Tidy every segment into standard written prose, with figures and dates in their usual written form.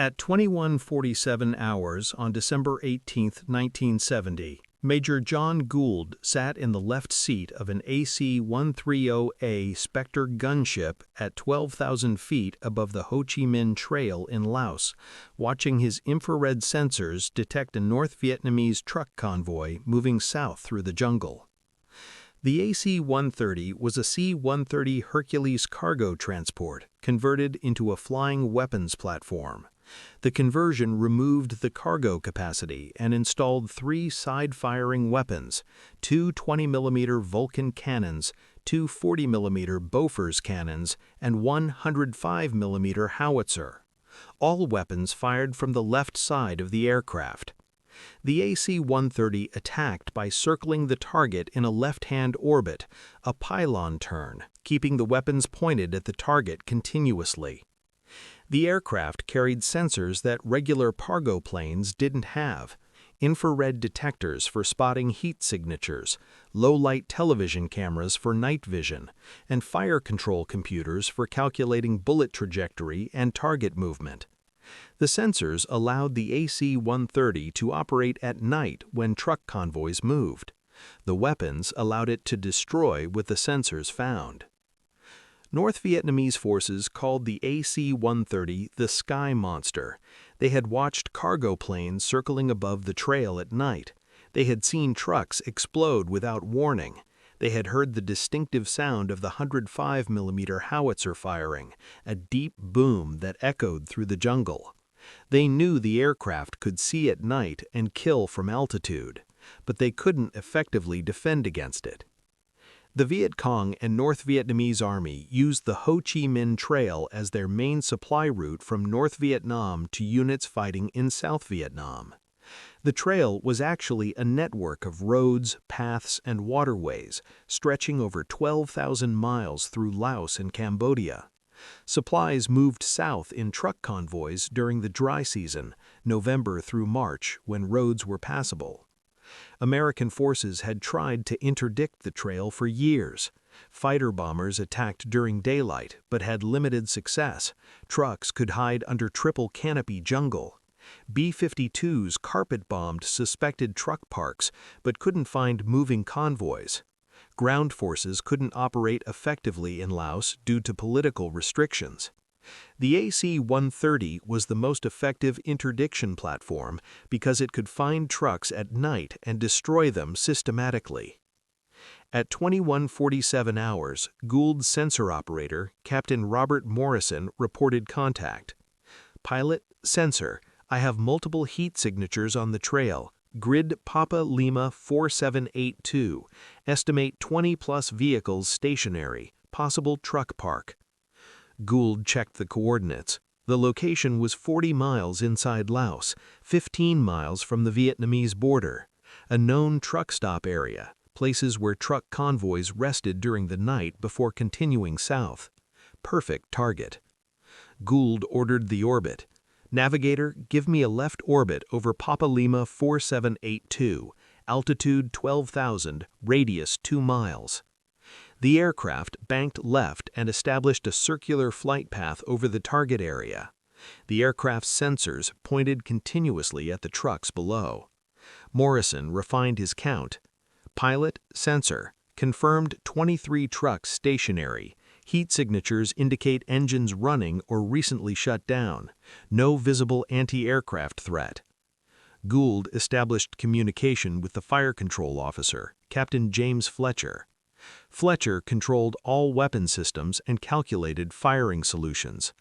At 21:47 hours on December 18, 1970, Major John Gould sat in the left seat of an AC-130A Spectre gunship at 12,000 feet above the Ho Chi Minh Trail in Laos, watching his infrared sensors detect a North Vietnamese truck convoy moving south through the jungle. The AC-130 was a C-130 Hercules cargo transport converted into a flying weapons platform. The conversion removed the cargo capacity and installed 3 side-firing weapons, 2 20mm Vulcan cannons, 2 40mm Bofors cannons, and 1 105mm Howitzer. All weapons fired from the left side of the aircraft. The AC-130 attacked by circling the target in a left-hand orbit, a pylon turn, keeping the weapons pointed at the target continuously. The aircraft carried sensors that regular cargo planes didn't have: infrared detectors for spotting heat signatures, low-light television cameras for night vision, and fire control computers for calculating bullet trajectory and target movement. The sensors allowed the AC-130 to operate at night when truck convoys moved. The weapons allowed it to destroy what the sensors found. North Vietnamese forces called the AC-130 the Sky Monster. They had watched cargo planes circling above the trail at night. They had seen trucks explode without warning. They had heard the distinctive sound of the 105mm howitzer firing, a deep boom that echoed through the jungle. They knew the aircraft could see at night and kill from altitude, but they couldn't effectively defend against it. The Viet Cong and North Vietnamese Army used the Ho Chi Minh Trail as their main supply route from North Vietnam to units fighting in South Vietnam. The trail was actually a network of roads, paths, and waterways stretching over 12,000 miles through Laos and Cambodia. Supplies moved south in truck convoys during the dry season, November through March, when roads were passable. American forces had tried to interdict the trail for years. Fighter bombers attacked during daylight but had limited success. Trucks could hide under triple canopy jungle. B-52s carpet-bombed suspected truck parks but couldn't find moving convoys. Ground forces couldn't operate effectively in Laos due to political restrictions. The AC-130 was the most effective interdiction platform because it could find trucks at night and destroy them systematically. At 21:47 hours, Gould's sensor operator, Captain Robert Morrison, reported contact. "Pilot, sensor, I have multiple heat signatures on the trail. Grid Papa Lima 4782. Estimate 20+ vehicles stationary. Possible truck park." Gould checked the coordinates. The location was 40 miles inside Laos, 15 miles from the Vietnamese border. A known truck stop area, places where truck convoys rested during the night before continuing south. Perfect target. Gould ordered the orbit. "Navigator, give me a left orbit over Papa Lima 4782, altitude 12,000, radius 2 miles. The aircraft banked left and established a circular flight path over the target area. The aircraft's sensors pointed continuously at the trucks below. Morrison refined his count. "Pilot, sensor, confirmed 23 trucks stationary. Heat signatures indicate engines running or recently shut down. No visible anti-aircraft threat." Gould established communication with the fire control officer, Captain James Fletcher. Fletcher controlled all weapon systems and calculated firing solutions.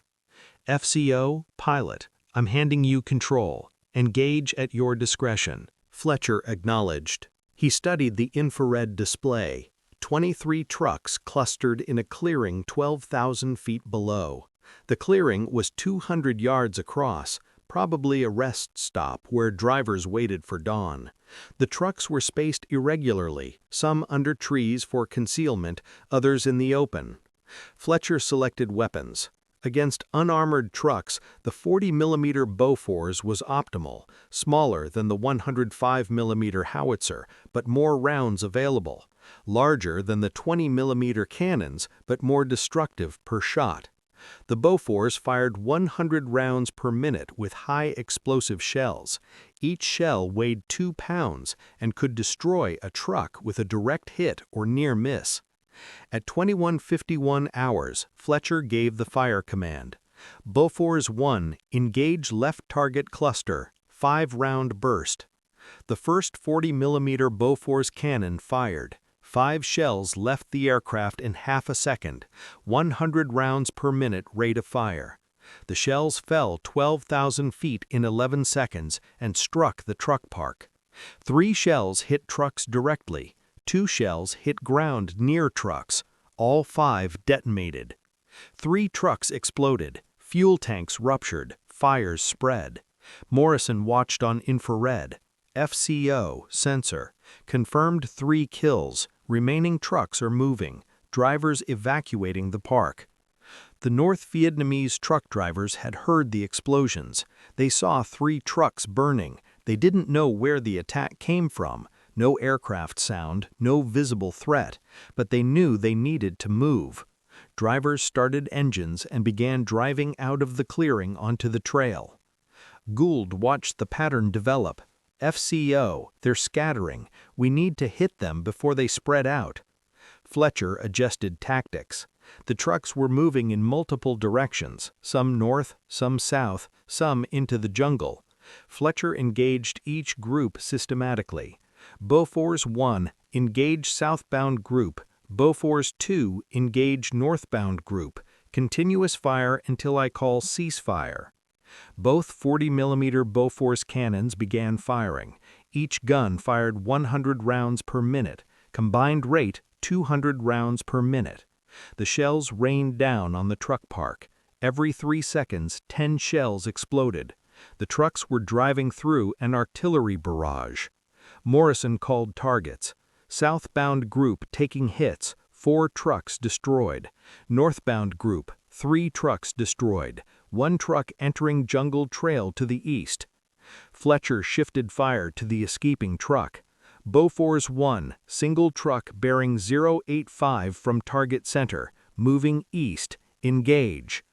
"FCO, pilot, I'm handing you control. Engage at your discretion." Fletcher acknowledged. He studied the infrared display. 23 trucks clustered in a clearing 12,000 feet below. The clearing was 200 yards across, probably a rest stop where drivers waited for dawn. The trucks were spaced irregularly, some under trees for concealment, others in the open. Fletcher selected weapons. Against unarmored trucks, the 40mm Bofors was optimal, smaller than the 105mm howitzer, but more rounds available. Larger than the 20mm cannons, but more destructive per shot. The Bofors fired 100 rounds per minute with high explosive shells. Each shell weighed 2 pounds and could destroy a truck with a direct hit or near miss. At 21:51 hours, Fletcher gave the fire command. Bofors 1, engage left target cluster, 5-round burst. The first 40mm Bofors cannon fired. 5 shells left the aircraft in half a second, 100 rounds per minute rate of fire. The shells fell 12,000 feet in 11 seconds and struck the truck park. 3 shells hit trucks directly. 2 shells hit ground near trucks. All 5 detonated. 3 trucks exploded. Fuel tanks ruptured. Fires spread. Morrison watched on infrared. FCO sensor confirmed 3 kills. Remaining trucks are moving. Drivers evacuating the park. The North Vietnamese truck drivers had heard the explosions. They saw 3 trucks burning. They didn't know where the attack came from. No aircraft sound, no visible threat, but they knew they needed to move. Drivers started engines and began driving out of the clearing onto the trail. Gould watched the pattern develop. FCO, they're scattering. We need to hit them before they spread out. Fletcher adjusted tactics. The trucks were moving in multiple directions, some north, some south, some into the jungle. Fletcher engaged each group systematically. Bofors 1, engage southbound group. Bofors 2, engage northbound group. Continuous fire until I call ceasefire. Both 40mm Bofors cannons began firing. Each gun fired 100 rounds per minute, combined rate 200 rounds per minute. The shells rained down on the truck park. Every 3 seconds, 10 shells exploded. The trucks were driving through an artillery barrage. Morrison called targets. Southbound group taking hits, 4 trucks destroyed. Northbound group, 3 trucks destroyed. 1 truck entering jungle trail to the east. Fletcher shifted fire to the escaping truck. Bofors 1, single truck bearing 085 from target center, moving east, engage.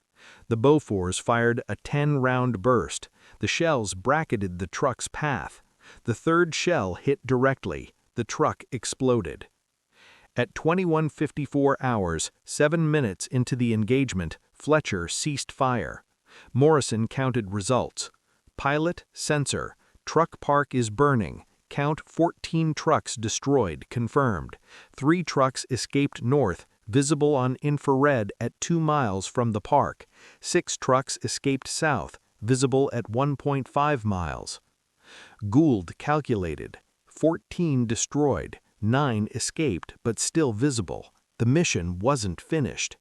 The Bofors fired a 10-round burst. The shells bracketed the truck's path. The 3rd shell hit directly. The truck exploded. At 21:54 hours, 7 minutes into the engagement, Fletcher ceased fire. Morrison counted results. Pilot, sensor, truck park is burning. Count 14 trucks destroyed, confirmed. 3 trucks escaped north, visible on infrared at 2 miles from the park. 6 trucks escaped south, visible at 1.5 miles. Gould calculated. 14 destroyed, 9 escaped but still visible. The mission wasn't finished.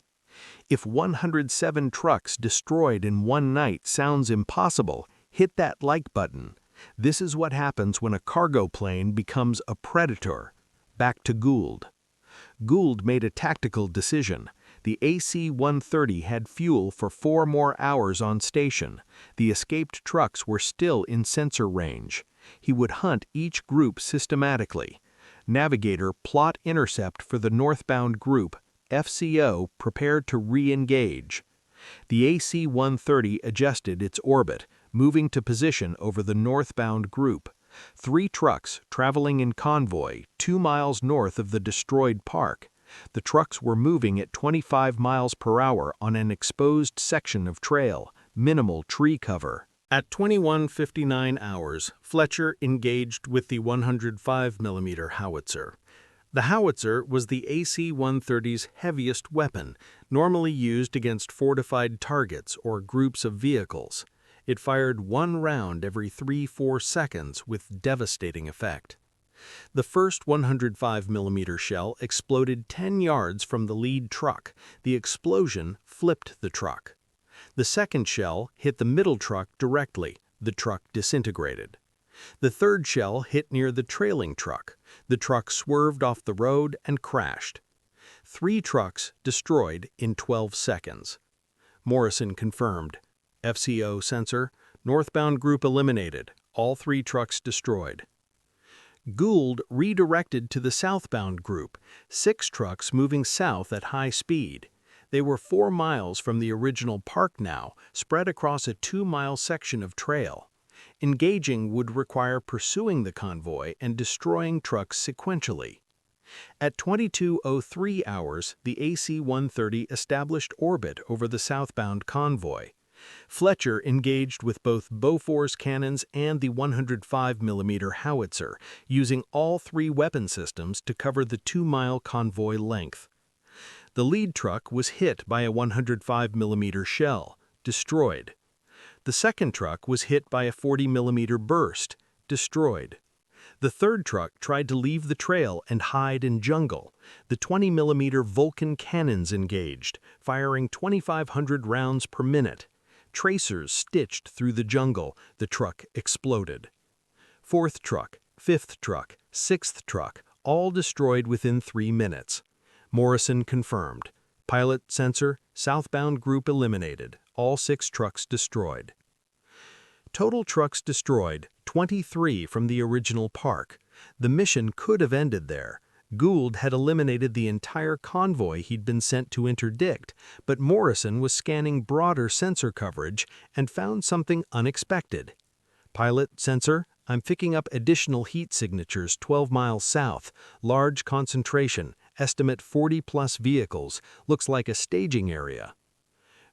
If 107 trucks destroyed in one night sounds impossible, hit that like button. This is what happens when a cargo plane becomes a predator. Back to Gould. Gould made a tactical decision. The AC-130 had fuel for 4 more hours on station. The escaped trucks were still in sensor range. He would hunt each group systematically. Navigator plot intercept for the northbound group. FCO prepared to re-engage. The AC-130 adjusted its orbit, moving to position over the northbound group. 3 trucks traveling in convoy 2 miles north of the destroyed park. The trucks were moving at 25 miles per hour on an exposed section of trail, minimal tree cover. At 21:59 hours, Fletcher engaged with the 105mm Howitzer. The Howitzer was the AC-130's heaviest weapon, normally used against fortified targets or groups of vehicles. It fired 1 round every 3-4 seconds with devastating effect. The first 105mm shell exploded 10 yards from the lead truck. The explosion flipped the truck. The second shell hit the middle truck directly. The truck disintegrated. The third shell hit near the trailing truck. The truck swerved off the road and crashed. 3 trucks destroyed in 12 seconds. Morrison confirmed. FCO sensor, northbound group eliminated. All 3 trucks destroyed. Gould redirected to the southbound group, 6 trucks moving south at high speed. They were 4 miles from the original park now, spread across a 2-mile section of trail. Engaging would require pursuing the convoy and destroying trucks sequentially. At 22:03 hours, the AC-130 established orbit over the southbound convoy. Fletcher engaged with both Bofors cannons and the 105mm Howitzer, using all 3 weapon systems to cover the 2-mile convoy length. The lead truck was hit by a 105mm shell, destroyed. The second truck was hit by a 40mm burst, destroyed. The third truck tried to leave the trail and hide in jungle. The 20mm Vulcan cannons engaged, firing 2,500 rounds per minute. Tracers stitched through the jungle. The truck exploded. Fourth truck, fifth truck, sixth truck, all destroyed within 3 minutes. Morrison confirmed. Pilot, sensor, southbound group eliminated. All 6 trucks destroyed. Total trucks destroyed, 23 from the original park. The mission could have ended there. Gould had eliminated the entire convoy he'd been sent to interdict, but Morrison was scanning broader sensor coverage and found something unexpected. Pilot, sensor, I'm picking up additional heat signatures 12 miles south, large concentration, estimate 40+ vehicles, looks like a staging area.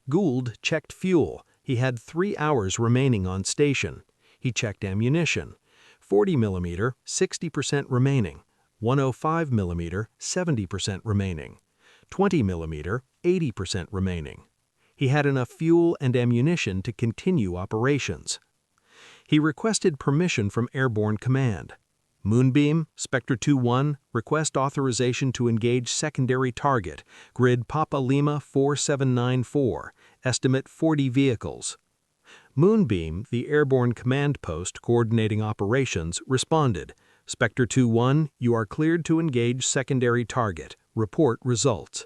Gould checked fuel. He had 3 hours remaining on station. He checked ammunition. 40mm, 60% remaining. 105mm, 70% remaining. 20mm, 80% remaining. He had enough fuel and ammunition to continue operations. He requested permission from Airborne Command. Moonbeam, Spectre 2-1, request authorization to engage secondary target, grid Papa Lima 4794, estimate 40 vehicles. Moonbeam, the Airborne Command Post coordinating operations, responded, Spectre 2-1, you are cleared to engage secondary target. Report results.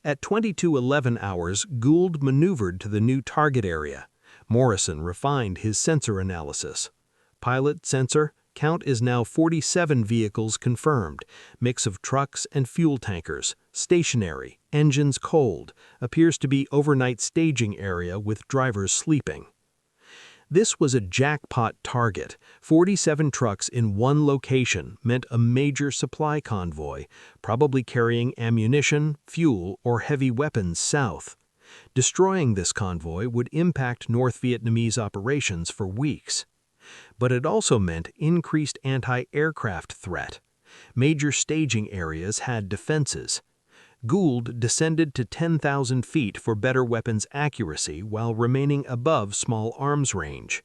At 22:11 hours, Gould maneuvered to the new target area. Morrison refined his sensor analysis. Pilot, sensor, count is now 47 vehicles confirmed, mix of trucks and fuel tankers, stationary, engines cold, appears to be overnight staging area with drivers sleeping. This was a jackpot target. 47 trucks in one location meant a major supply convoy, probably carrying ammunition, fuel, or heavy weapons south. Destroying this convoy would impact North Vietnamese operations for weeks. But it also meant increased anti-aircraft threat. Major staging areas had defenses. Gould descended to 10,000 feet for better weapons accuracy while remaining above small arms range.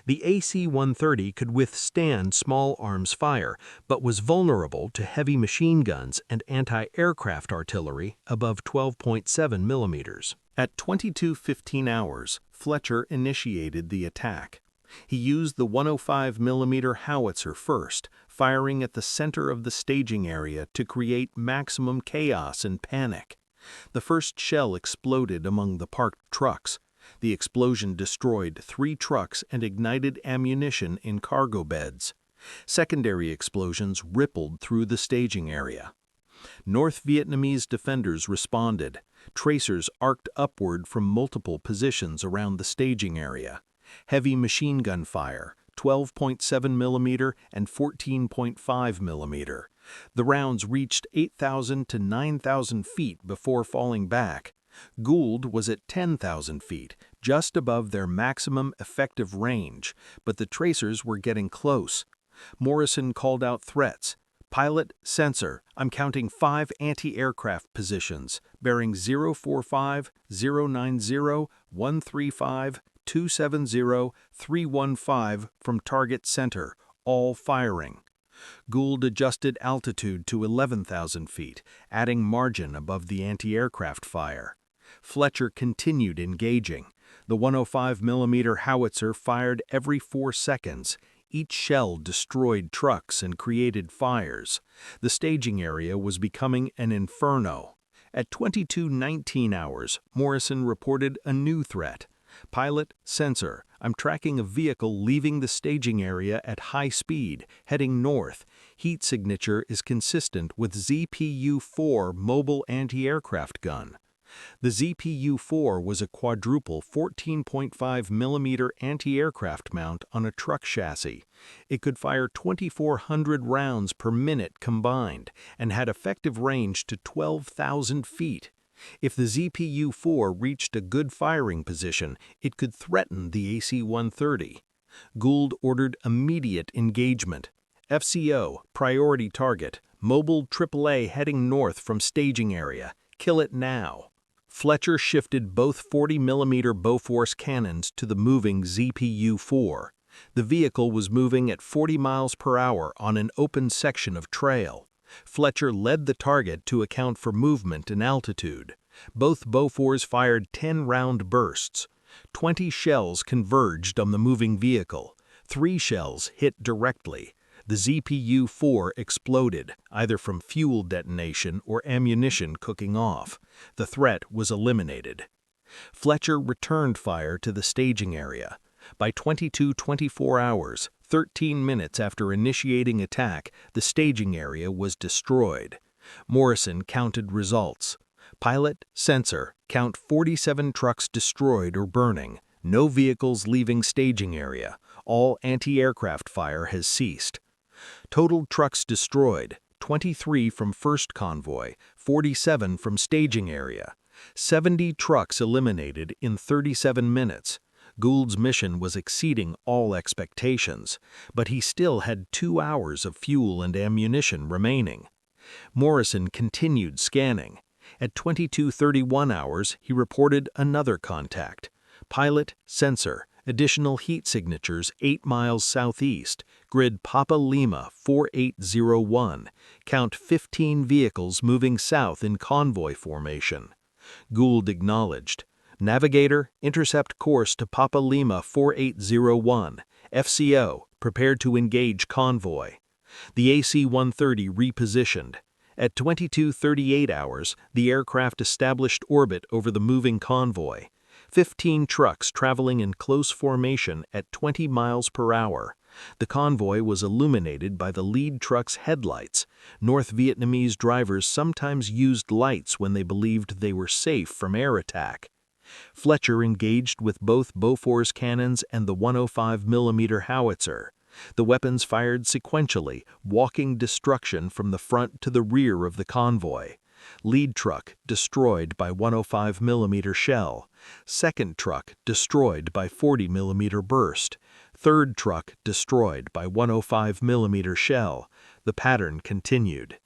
The AC-130 could withstand small arms fire, but was vulnerable to heavy machine guns and anti-aircraft artillery above 12.7 millimeters. At 22:15 hours, Fletcher initiated the attack. He used the 105mm Howitzer first, firing at the center of the staging area to create maximum chaos and panic. The first shell exploded among the parked trucks. The explosion destroyed 3 trucks and ignited ammunition in cargo beds. Secondary explosions rippled through the staging area. North Vietnamese defenders responded. Tracers arced upward from multiple positions around the staging area. Heavy machine gun fire, 12.7mm and 14.5mm. The rounds reached 8,000 to 9,000 feet before falling back. Gould was at 10,000 feet, just above their maximum effective range, but the tracers were getting close. Morrison called out threats. Pilot, sensor, I'm counting 5 anti-aircraft positions, bearing 045, 090, 135, 270, 315 from target center, all firing. Gould adjusted altitude to 11,000 feet, adding margin above the anti-aircraft fire. Fletcher continued engaging. The 105mm Howitzer fired every 4 seconds. Each shell destroyed trucks and created fires. The staging area was becoming an inferno. At 22:19 hours, Morrison reported a new threat. Pilot, sensor, I'm tracking a vehicle leaving the staging area at high speed, heading north. Heat signature is consistent with ZPU-4 mobile anti-aircraft gun. The ZPU-4 was a quadruple 14.5mm anti-aircraft mount on a truck chassis. It could fire 2,400 rounds per minute combined and had effective range to 12,000 feet. If the ZPU-4 reached a good firing position, it could threaten the AC-130. Gould ordered immediate engagement. FCO, priority target, mobile AAA heading north from staging area. Kill it now. Fletcher shifted both 40mm Bofors cannons to the moving ZPU-4. The vehicle was moving at 40 miles per hour on an open section of trail. Fletcher led the target to account for movement and altitude. Both Bofors fired 10-round bursts. 20 shells converged on the moving vehicle. 3 shells hit directly. The ZPU-4 exploded, either from fuel detonation or ammunition cooking off. The threat was eliminated. Fletcher returned fire to the staging area. By 22:24 hours, 13 minutes after initiating attack, the staging area was destroyed. Morrison counted results. Pilot, sensor, count 47 trucks destroyed or burning. No vehicles leaving staging area. All anti-aircraft fire has ceased. Total trucks destroyed, 23 from first convoy, 47 from staging area. 70 trucks eliminated in 37 minutes. Gould's mission was exceeding all expectations, but he still had 2 hours of fuel and ammunition remaining. Morrison continued scanning. At 22:31 hours, he reported another contact. Pilot, sensor, additional heat signatures 8 miles southeast, grid Papa Lima 4801, count 15 vehicles moving south in convoy formation. Gould acknowledged. Navigator, intercept course to Papa Lima 4801, FCO, prepared to engage convoy. The AC-130 repositioned. At 22:38 hours, the aircraft established orbit over the moving convoy. 15 trucks traveling in close formation at 20 miles per hour. The convoy was illuminated by the lead truck's headlights. North Vietnamese drivers sometimes used lights when they believed they were safe from air attack. Fletcher engaged with both Bofors cannons and the 105mm Howitzer. The weapons fired sequentially, walking destruction from the front to the rear of the convoy. Lead truck destroyed by 105mm shell. Second truck destroyed by 40mm burst. Third truck destroyed by 105mm shell. The pattern continued.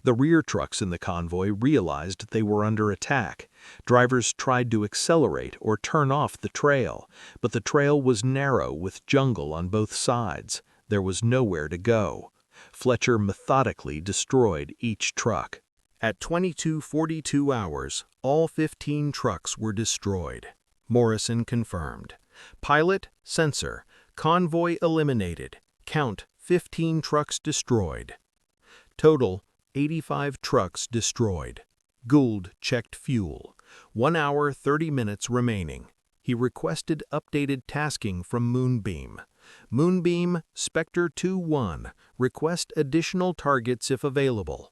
The rear trucks in the convoy realized they were under attack. Drivers tried to accelerate or turn off the trail, but the trail was narrow with jungle on both sides. There was nowhere to go. Fletcher methodically destroyed each truck. At 22:42 hours, all 15 trucks were destroyed. Morrison confirmed. Pilot, sensor, convoy eliminated. Count 15 trucks destroyed. Total 85 trucks destroyed. Gould checked fuel. 1 hour 30 minutes remaining. He requested updated tasking from Moonbeam. Moonbeam, Spectre 2-1, request additional targets if available.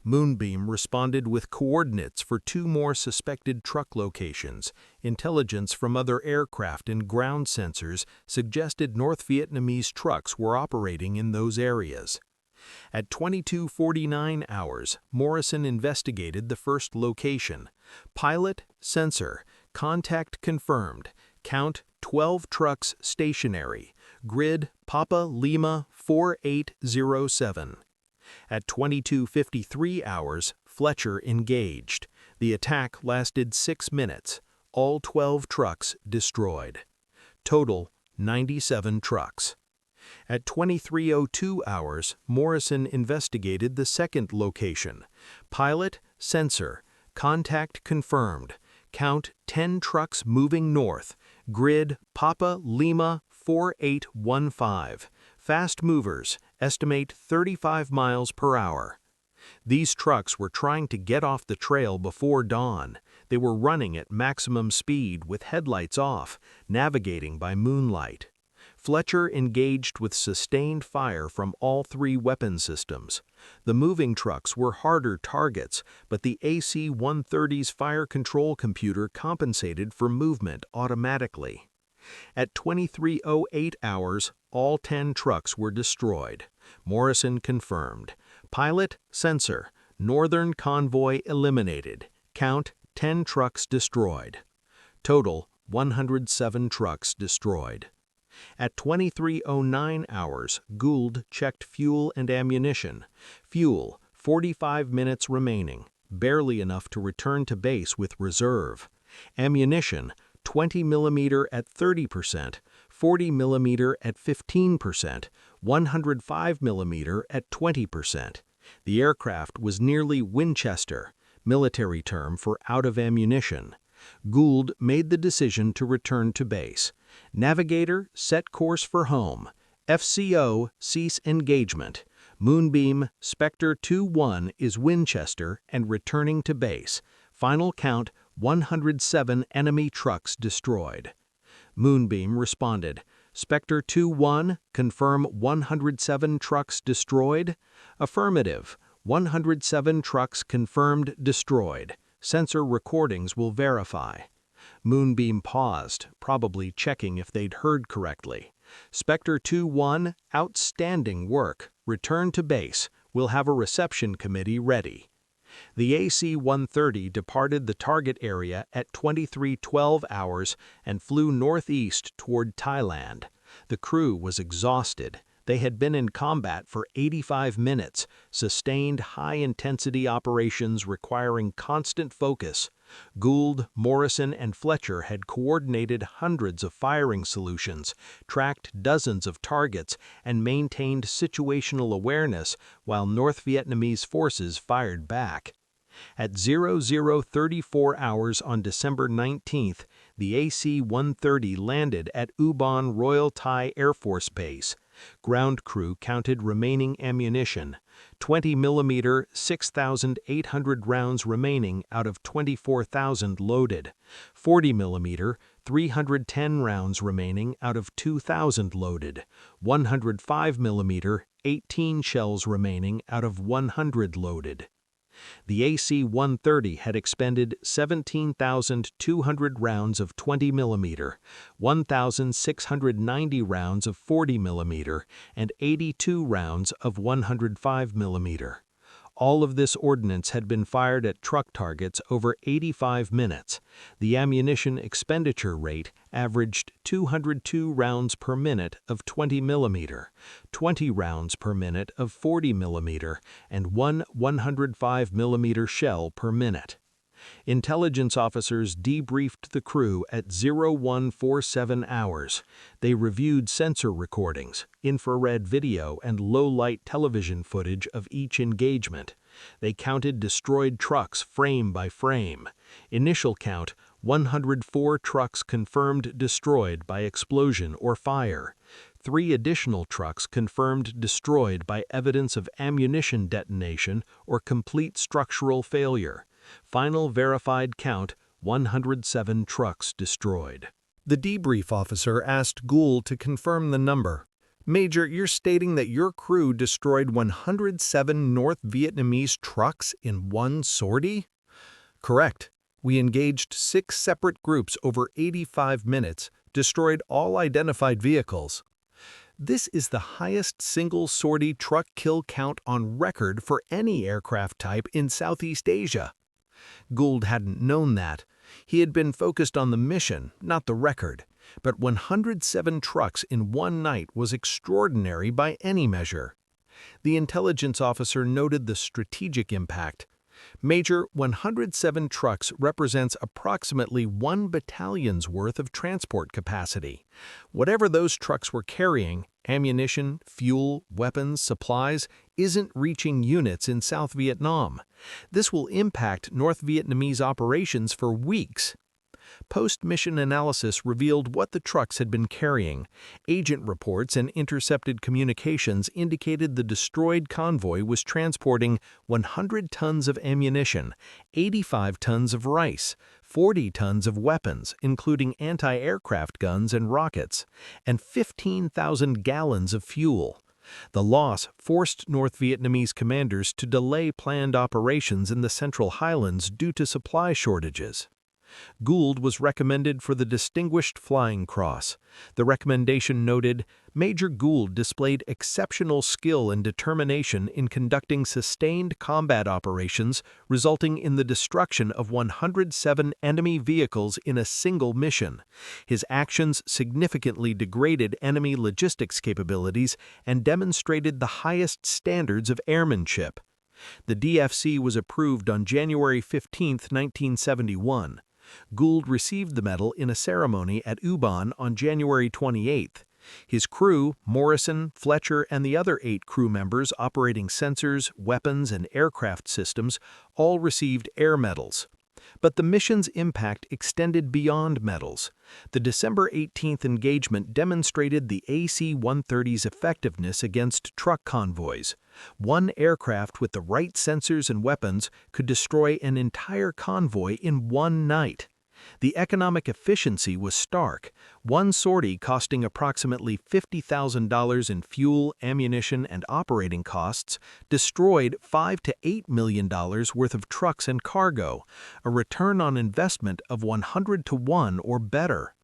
Moonbeam responded with coordinates for 2 more suspected truck locations. Intelligence from other aircraft and ground sensors suggested North Vietnamese trucks were operating in those areas. At 22:49 hours, Morrison investigated the first location. Pilot, sensor, contact confirmed. Count 12 trucks stationary. Grid Papa Lima 4807. At 22:53 hours, Fletcher engaged. The attack lasted 6 minutes. All 12 trucks destroyed. Total 97 trucks. At 23:02 hours, Morrison investigated the second location. Pilot, sensor, contact confirmed. Count 10 trucks moving north. Grid Papa Lima 4815. Fast movers, estimate 35 miles per hour. These trucks were trying to get off the trail before dawn. They were running at maximum speed with headlights off, navigating by moonlight. Fletcher engaged with sustained fire from all three weapon systems. The moving trucks were harder targets, but the AC-130's fire control computer compensated for movement automatically. At 23:08 hours, all 10 trucks were destroyed. Morrison confirmed. Pilot, sensor, Northern convoy eliminated. Count, 10 trucks destroyed. Total, 107 trucks destroyed. At 23:09 hours, Gould checked fuel and ammunition. Fuel, 45 minutes remaining, barely enough to return to base with reserve. Ammunition, 20 mm at 30%, 40 mm at 15%, 105 mm at 20%. The aircraft was nearly Winchester, military term for out of ammunition. Gould made the decision to return to base. Navigator, set course for home. FCO, cease engagement. Moonbeam, Spectre 2-1 is Winchester and returning to base. Final count, 107 enemy trucks destroyed. Moonbeam responded. Spectre 2-1, confirm 107 trucks destroyed? Affirmative. 107 trucks confirmed destroyed. Sensor recordings will verify. Moonbeam paused, probably checking if they'd heard correctly. Spectre 2-1, outstanding work. Return to base. We'll have a reception committee ready. The AC-130 departed the target area at 23:12 hours and flew northeast toward Thailand. The crew was exhausted. They had been in combat for 85 minutes, sustained high-intensity operations requiring constant focus. Gould, Morrison, and Fletcher had coordinated hundreds of firing solutions, tracked dozens of targets, and maintained situational awareness while North Vietnamese forces fired back. At 00:34 hours on December 19th, the AC-130 landed at Ubon Royal Thai Air Force Base. Ground crew counted remaining ammunition, 20 mm 6,800 rounds remaining out of 24,000 loaded, 40 mm 310 rounds remaining out of 2,000 loaded, 105 mm 18 shells remaining out of 100 loaded. The AC-130 had expended 17,200 rounds of 20 mm, 1,690 rounds of 40 mm, and 82 rounds of 105 mm. All of this ordnance had been fired at truck targets over 85 minutes. The ammunition expenditure rate averaged 202 rounds per minute of 20 mm, 20 rounds per minute of 40 mm, and one 105 mm shell per minute. Intelligence officers debriefed the crew at 0147 hours. They reviewed sensor recordings, infrared video, and low-light television footage of each engagement. They counted destroyed trucks frame by frame. Initial count, 104 trucks confirmed destroyed by explosion or fire. 3 additional trucks confirmed destroyed by evidence of ammunition detonation or complete structural failure. Final verified count, 107 trucks destroyed. The debrief officer asked Gould to confirm the number. Major, you're stating that your crew destroyed 107 North Vietnamese trucks in one sortie? Correct. We engaged 6 separate groups over 85 minutes, destroyed all identified vehicles. This is the highest single sortie truck kill count on record for any aircraft type in Southeast Asia. Gould hadn't known that. He had been focused on the mission, not the record. But 107 trucks in one night was extraordinary by any measure. The intelligence officer noted the strategic impact. Major, 107 trucks represents approximately 1 battalion's worth of transport capacity. Whatever those trucks were carrying, ammunition, fuel, weapons, supplies, isn't reaching units in South Vietnam. This will impact North Vietnamese operations for weeks. Post-mission analysis revealed what the trucks had been carrying. Agent reports and intercepted communications indicated the destroyed convoy was transporting 100 tons of ammunition, 85 tons of rice, 40 tons of weapons, including anti-aircraft guns and rockets, and 15,000 gallons of fuel. The loss forced North Vietnamese commanders to delay planned operations in the Central Highlands due to supply shortages. Gould was recommended for the Distinguished Flying Cross. The recommendation noted, Major Gould displayed exceptional skill and determination in conducting sustained combat operations, resulting in the destruction of 107 enemy vehicles in a single mission. His actions significantly degraded enemy logistics capabilities and demonstrated the highest standards of airmanship. The DFC was approved on January 15, 1971. Gould received the medal in a ceremony at Ubon on January 28. His crew, Morrison, Fletcher, and the other 8 crew members operating sensors, weapons, and aircraft systems, all received air medals. But the mission's impact extended beyond medals. The December 18th engagement demonstrated the AC-130's effectiveness against truck convoys. One aircraft with the right sensors and weapons could destroy an entire convoy in one night. The economic efficiency was stark, one sortie costing approximately $50,000 in fuel, ammunition, and operating costs, destroyed $5 to $8 million worth of trucks and cargo, a return on investment of 100 to 1 or better.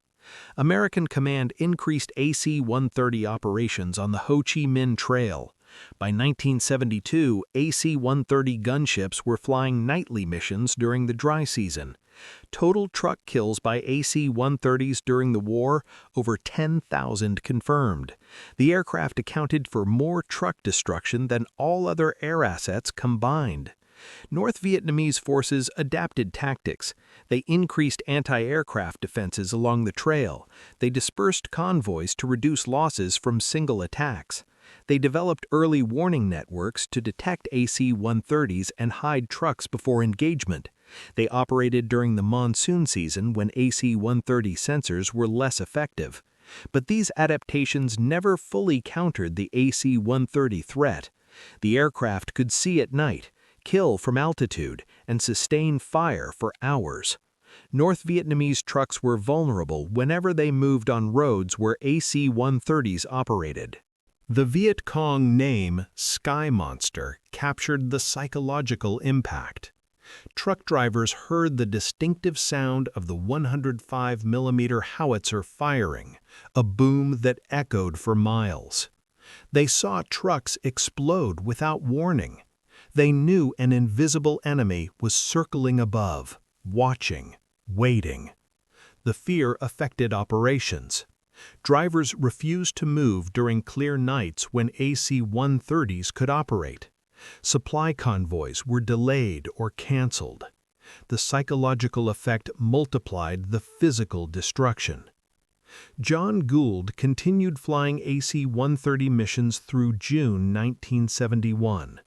American command increased AC-130 operations on the Ho Chi Minh Trail. By 1972, AC-130 gunships were flying nightly missions during the dry season. Total truck kills by AC-130s during the war, over 10,000 confirmed. The aircraft accounted for more truck destruction than all other air assets combined. North Vietnamese forces adapted tactics. They increased anti-aircraft defenses along the trail. They dispersed convoys to reduce losses from single attacks. They developed early warning networks to detect AC-130s and hide trucks before engagement. They operated during the monsoon season when AC-130 sensors were less effective. But these adaptations never fully countered the AC-130 threat. The aircraft could see at night, kill from altitude, and sustain fire for hours. North Vietnamese trucks were vulnerable whenever they moved on roads where AC-130s operated. The Viet Cong name, Sky Monster, captured the psychological impact. Truck drivers heard the distinctive sound of the 105mm Howitzer firing, a boom that echoed for miles. They saw trucks explode without warning. They knew an invisible enemy was circling above, watching, waiting. The fear affected operations. Drivers refused to move during clear nights when AC-130s could operate. Supply convoys were delayed or canceled. The psychological effect multiplied the physical destruction. John Gould continued flying AC-130 missions through June 1971.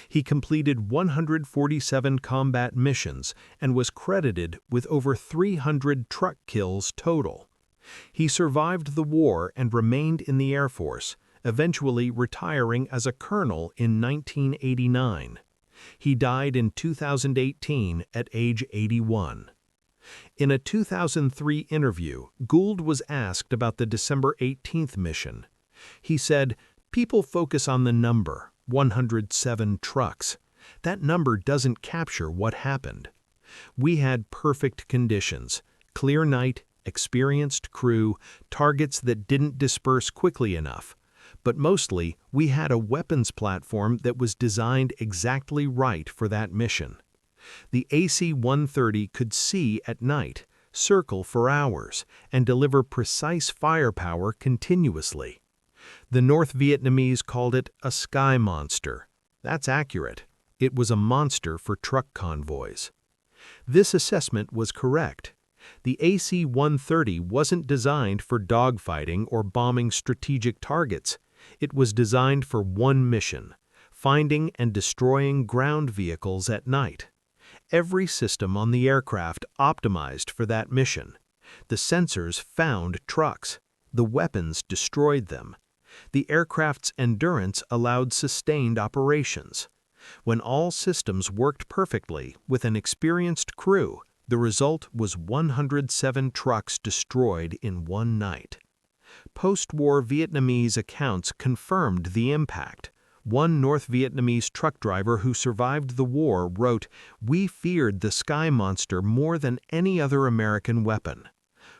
He completed 147 combat missions and was credited with over 300 truck kills total. He survived the war and remained in the Air Force, eventually retiring as a colonel in 1989. He died in 2018 at age 81. In a 2003 interview, Gould was asked about the December 18th mission. He said, "People focus on the number, 107 trucks. That number doesn't capture what happened. We had perfect conditions, clear night, experienced crew, targets that didn't disperse quickly enough. But mostly, we had a weapons platform that was designed exactly right for that mission. The AC-130 could see at night, circle for hours, and deliver precise firepower continuously. The North Vietnamese called it a sky monster. That's accurate. It was a monster for truck convoys. This assessment was correct. The AC-130 wasn't designed for dogfighting or bombing strategic targets. It was designed for one mission, finding and destroying ground vehicles at night. Every system on the aircraft optimized for that mission. The sensors found trucks. The weapons destroyed them. The aircraft's endurance allowed sustained operations. When all systems worked perfectly with an experienced crew, The result was 107 trucks destroyed in one night. Post-war Vietnamese accounts confirmed the impact. One North Vietnamese truck driver who survived the war wrote, "We feared the Sky Monster more than any other American weapon.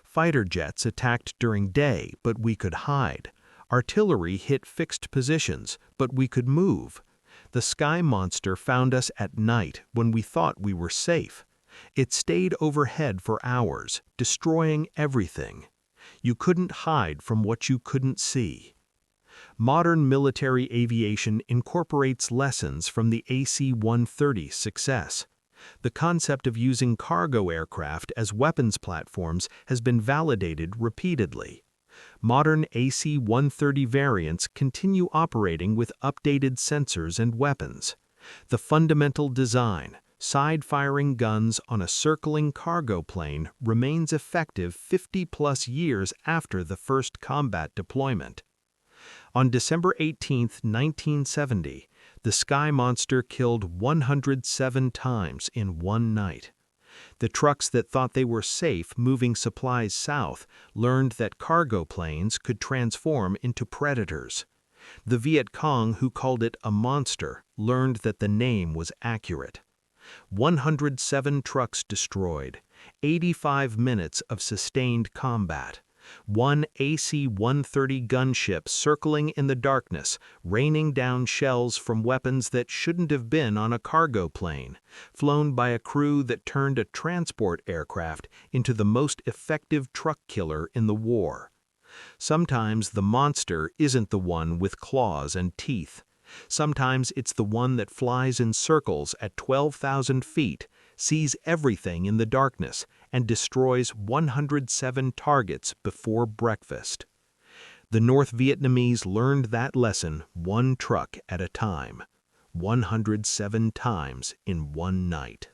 Fighter jets attacked during day, but we could hide. Artillery hit fixed positions, but we could move. The Sky Monster found us at night when we thought we were safe. It stayed overhead for hours, destroying everything. You couldn't hide from what you couldn't see." Modern military aviation incorporates lessons from the AC-130's success. The concept of using cargo aircraft as weapons platforms has been validated repeatedly. Modern AC-130 variants continue operating with updated sensors and weapons. The fundamental design, side-firing guns on a circling cargo plane, remains effective 50-plus years after the first combat deployment. On December 18, 1970, the Sky Monster killed 107 times in one night. The trucks that thought they were safe moving supplies south learned that cargo planes could transform into predators. The Viet Cong, who called it a monster, learned that the name was accurate. 107 trucks destroyed, 85 minutes of sustained combat. One AC-130 gunship circling in the darkness, raining down shells from weapons that shouldn't have been on a cargo plane, flown by a crew that turned a transport aircraft into the most effective truck killer in the war. Sometimes the monster isn't the one with claws and teeth. Sometimes it's the one that flies in circles at 12,000 feet, sees everything in the darkness, and destroys 107 targets before breakfast. The North Vietnamese learned that lesson one truck at a time, 107 times in one night.